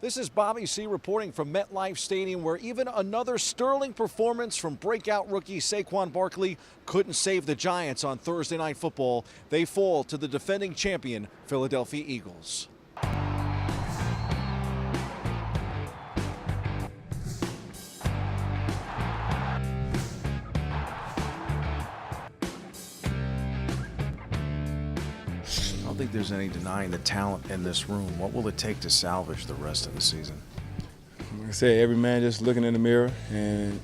This is Bobby C. reporting from MetLife Stadium, where even another sterling performance from breakout rookie Saquon Barkley couldn't save the Giants on Thursday Night Football. They fall to the defending champion Philadelphia Eagles. I don't think there's any denying the talent in this room. What will it take to salvage the rest of the season? Like I said, every man just looking in the mirror and,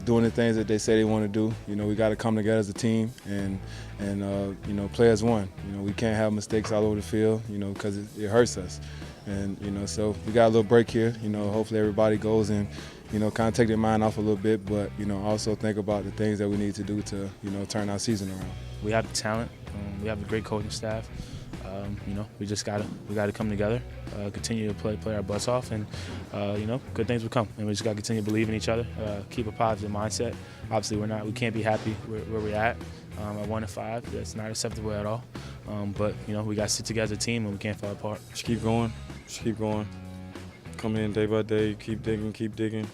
doing the things that they say they want to do. We got to come together as a team and play as one. We can't have mistakes all over the field, because it hurts us. And, so we got a little break here. Hopefully everybody goes and, kind of take their mind off a little bit, but, also think about the things that we need to do to, turn our season around. We have the talent. We have a great coaching staff. We just gotta come together, continue to play our butts off, and good things will come. And we just gotta continue to believe in each other, keep a positive mindset. Obviously, we can't be happy where we're at 1-5. That's not acceptable at all. But we gotta sit together as a team, and we can't fall apart. Just keep going. Just keep going. Come in day by day. Keep digging. Keep digging.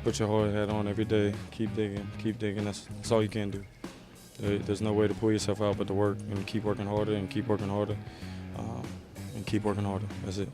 Put your hard hat on every day. Keep digging. Keep digging. That's all you can do. There's no way to pull yourself out but to work and keep working harder and keep working harder and keep working harder. That's it.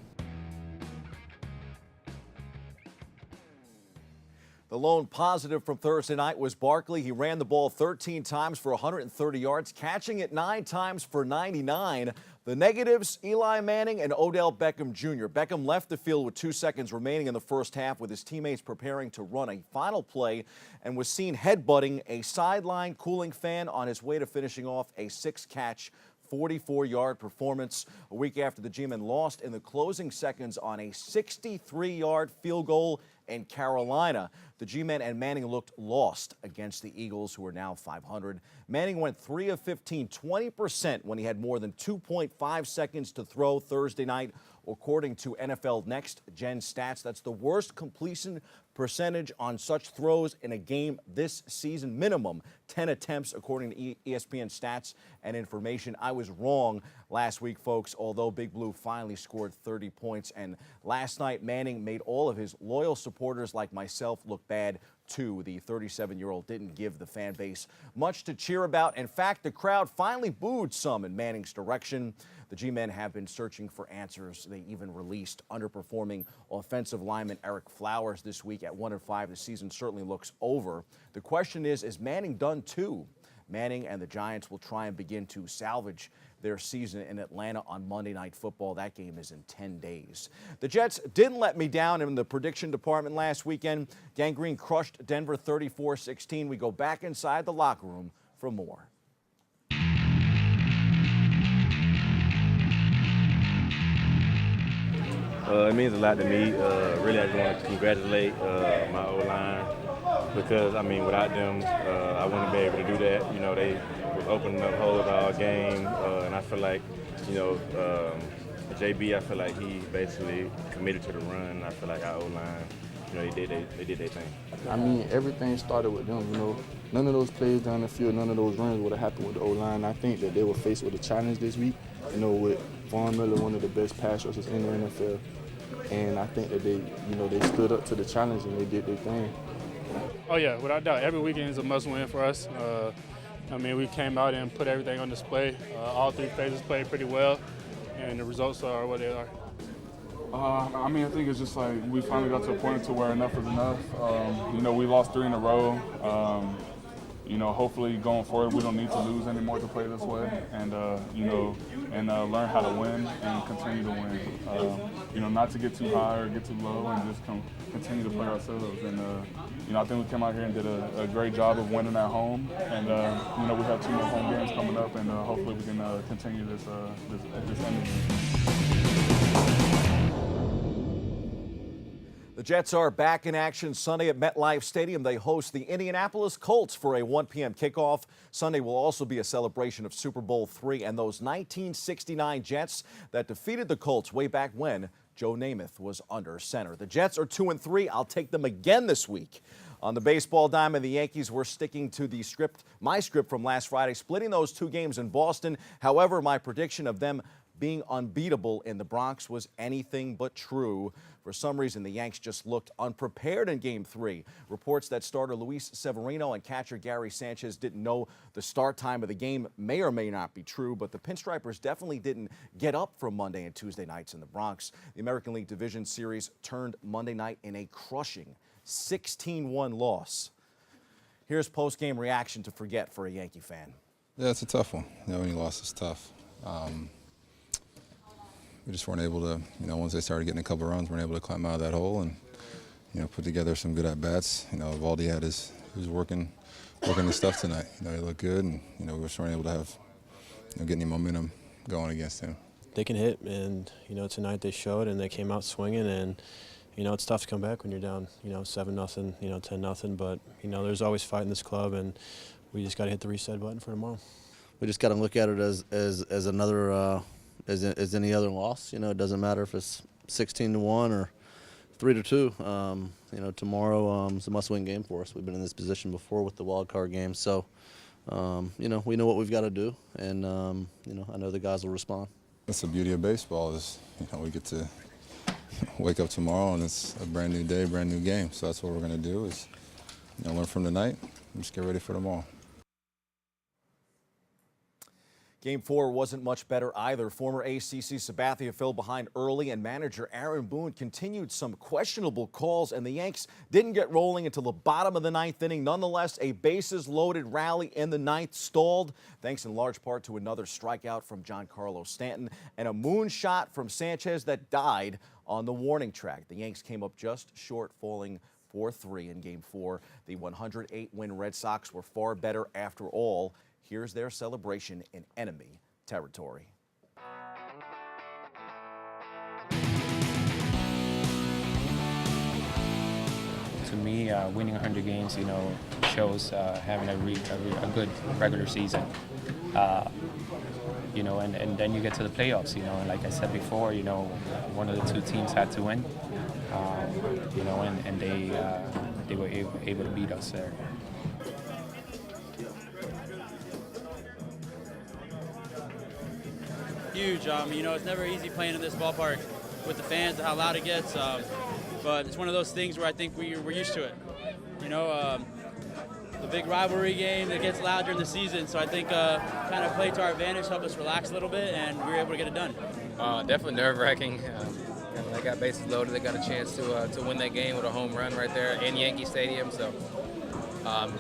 The lone positive from Thursday night was Barkley. He ran the ball 13 times for 130 yards, catching it 9 times for 99. The negatives, Eli Manning and Odell Beckham Jr. Beckham left the field with 2 seconds remaining in the first half with his teammates preparing to run a final play and was seen headbutting a sideline cooling fan on his way to finishing off a 6-catch 44-yard performance. A week after the G-men lost in the closing seconds on a 63-yard field goal in Carolina. The G-men and Manning looked lost against the Eagles, who are now 500. Manning went 3 of 15, 20% when he had more than 2.5 seconds to throw Thursday night. According to NFL Next Gen Stats, that's the worst completion percentage on such throws in a game this season. Minimum 10 attempts, according to ESPN Stats and Information. I was wrong last week, folks, although Big Blue finally scored 30 points. And last night, Manning made all of his loyal supporters like myself look bad, too. The 37-year-old didn't give the fan base much to cheer about. In fact, the crowd finally booed some in Manning's direction. The G-men have been searching for answers. They even released underperforming offensive lineman Eric Flowers this week at 1-5. The season certainly looks over. The question is Manning done too? Manning and the Giants will try and begin to salvage their season in Atlanta on Monday Night Football. That game is in 10 days. The Jets didn't let me down in the prediction department last weekend. Gang Green crushed Denver 34-16. We go back inside the locker room for more. It means a lot to me. Really, I just want to congratulate my O-line because, without them, I wouldn't be able to do that. They was opening up holes all game, and I feel like, JB, I feel like he basically committed to the run. I feel like our O-line, they did their thing. Everything started with them. None of those plays down the field, none of those runs would have happened with the O-line. I think that they were faced with a challenge this week. With Von Miller, one of the best pass rushers in the NFL. And I think that they stood up to the challenge and they did their thing. Oh yeah, without doubt. Every weekend is a must-win for us. We came out and put everything on display. All 3 phases played pretty well, and the results are what they are. I think it's just like we finally got to a point to where enough is enough. We lost 3 in a row. Hopefully going forward, we don't need to lose anymore to play this way, and learn how to win and continue to win. Not to get too high or get too low, and just continue to play ourselves. And I think we came out here and did a great job of winning at home. And we have 2 more home games coming up, and hopefully we can continue this energy. The Jets are back in action Sunday at MetLife Stadium. They host the Indianapolis Colts for a 1 p.m. kickoff. Sunday will also be a celebration of Super Bowl III and those 1969 Jets that defeated the Colts way back when Joe Namath was under center. The Jets are 2-3. I'll take them again this week. On the baseball diamond, the Yankees were sticking to the my script from last Friday, splitting those 2 games in Boston. However, my prediction of them being unbeatable in the Bronx was anything but true. For some reason, the Yanks just looked unprepared in Game 3. Reports that starter Luis Severino and catcher Gary Sanchez didn't know the start time of the game may or may not be true, but the Pinstripers definitely didn't get up from Monday and Tuesday nights in the Bronx. The American League Division Series turned Monday night in a crushing 16-1 loss. Here's post-game reaction to forget for a Yankee fan. Yeah, it's a tough one. Any loss is tough. We just weren't able to, once they started getting a couple of runs, we weren't able to climb out of that hole and, put together some good at-bats. Valdi he was working his stuff tonight. He looked good, and, we just weren't able to have, get any momentum going against him. They can hit, and, tonight they showed, and they came out swinging, and, it's tough to come back when you're down, 7-0, 10-0, but, there's always fight in this club, and we just got to hit the reset button for tomorrow. We just got to look at it as another as any other loss. It doesn't matter if it's 16-1 or 3-2. Tomorrow is a must-win game for us. We've been in this position before with the wild card game, so we know what we've got to do, and I know the guys will respond. That's the beauty of baseball is we get to wake up tomorrow and it's a brand new day, brand new game. So that's what we're going to do is learn from tonight and just get ready for tomorrow. Game 4 wasn't much better either. Former ACC Sabathia fell behind early, and manager Aaron Boone continued some questionable calls, and the Yanks didn't get rolling until the bottom of the 9th inning. Nonetheless, a bases-loaded rally in the 9th stalled, thanks in large part to another strikeout from Giancarlo Stanton and a moonshot from Sanchez that died on the warning track. The Yanks came up just short, falling 4-3 in Game 4. The 108-win Red Sox were far better after all. Here's their celebration in enemy territory. To me, winning 100 games, shows having a good regular season. And then you get to the playoffs, and like I said before, one of the two teams had to win, and they were able to beat us there. Huge. It's never easy playing in this ballpark with the fans and how loud it gets. But it's one of those things where I think we're used to it. The big rivalry game that gets loud during the season. So I think kind of played to our advantage, helped us relax a little bit, and we were able to get it done. Definitely nerve-wracking. They got bases loaded. They got a chance to win that game with a home run right there in Yankee Stadium. So I was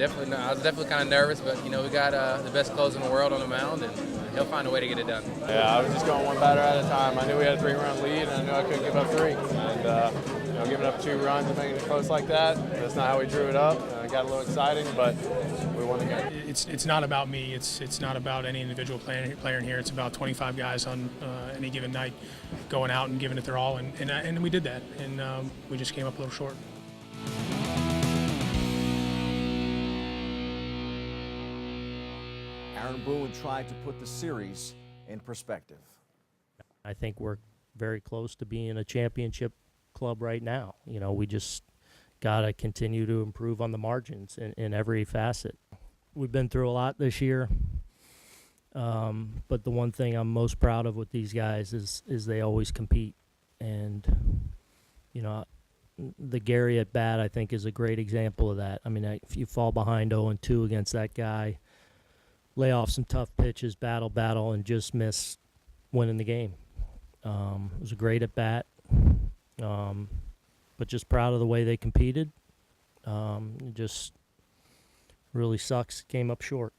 definitely kind of nervous, but we got the best closer in the world on the mound, and he'll find a way to get it done. Yeah, I was just going one batter at a time. I knew we had a 3-run lead, and I knew I couldn't give up 3. And giving up 2 runs and making it close like that, that's not how we drew it up. It got a little exciting, but we won the game. It's not about me. It's not about any individual player in here. It's about 25 guys on any given night going out and giving it their all, and we did that, and we just came up a little short. Aaron Boone tried to put the series in perspective. I think we're very close to being a championship club right now. We just got to continue to improve on the margins in every facet. We've been through a lot this year, but the one thing I'm most proud of with these guys is they always compete. And, the Gary at bat, I think, is a great example of that. I mean, if you fall behind 0-2 against that guy, lay off some tough pitches, battle, and just miss winning the game. It was a great at bat, but just proud of the way they competed. It just really sucks. Came up short.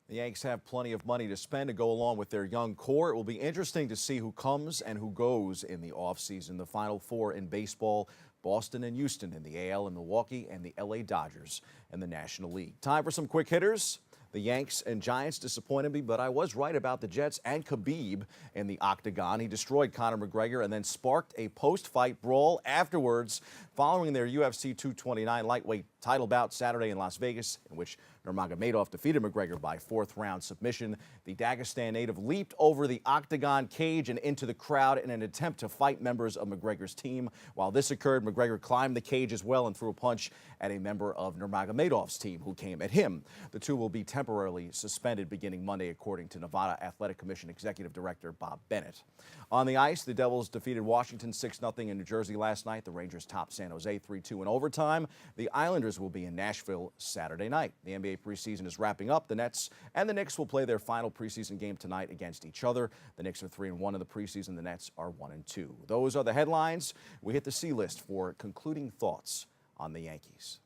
The Yanks have plenty of money to spend to go along with their young core. It will be interesting to see who comes and who goes in the offseason. The Final 4 in baseball: Boston and Houston in the AL, and Milwaukee and the LA Dodgers in the National League. Time for some quick hitters. The Yanks and Giants disappointed me, but I was right about the Jets and Khabib in the octagon. He destroyed Conor McGregor and then sparked a post-fight brawl afterwards. Following their UFC 229 lightweight Title bout Saturday in Las Vegas, in which Nurmagomedov defeated McGregor by 4th-round submission. The Dagestan native leaped over the octagon cage and into the crowd in an attempt to fight members of McGregor's team. While this occurred, McGregor climbed the cage as well and threw a punch at a member of Nurmagomedov's team who came at him. The two will be temporarily suspended beginning Monday, according to Nevada Athletic Commission Executive Director Bob Bennett. On the ice, the Devils defeated Washington 6-0 in New Jersey last night. The Rangers topped San Jose 3-2 in overtime. The Islanders will be in Nashville Saturday night. The NBA preseason is wrapping up. The Nets and the Knicks will play their final preseason game tonight against each other. The Knicks are 3-1 in the preseason. The Nets are 1-2. Those are the headlines. We hit the C list for concluding thoughts on the Yankees.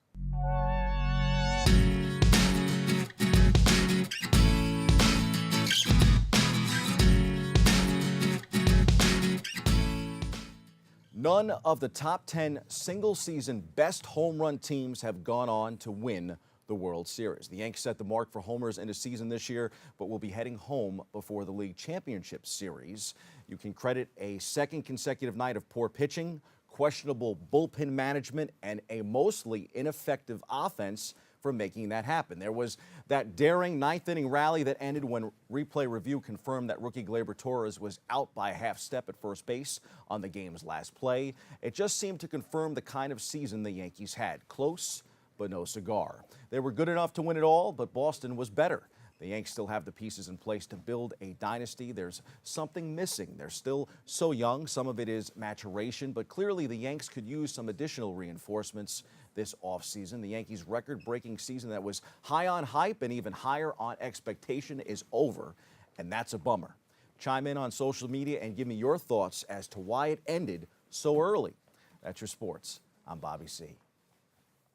None of the top 10 single-season best home run teams have gone on to win the World Series. The Yankees set the mark for homers in a season this year, but will be heading home before the League Championship Series. You can credit a second consecutive night of poor pitching, questionable bullpen management, and a mostly ineffective offense for making that happen. There was that daring ninth-inning rally that ended when replay review confirmed that rookie Gleyber Torres was out by a half step at first base on the game's last play. It just seemed to confirm the kind of season the Yankees had. Close, but no cigar. They were good enough to win it all, but Boston was better. The Yanks still have the pieces in place to build a dynasty. There's something missing. They're still so young. Some of it is maturation, but clearly the Yanks could use some additional reinforcements this offseason. The Yankees' record-breaking season that was high on hype and even higher on expectation is over, and that's a bummer. Chime in on social media and give me your thoughts as to why it ended so early. That's your sports. I'm Bobby C.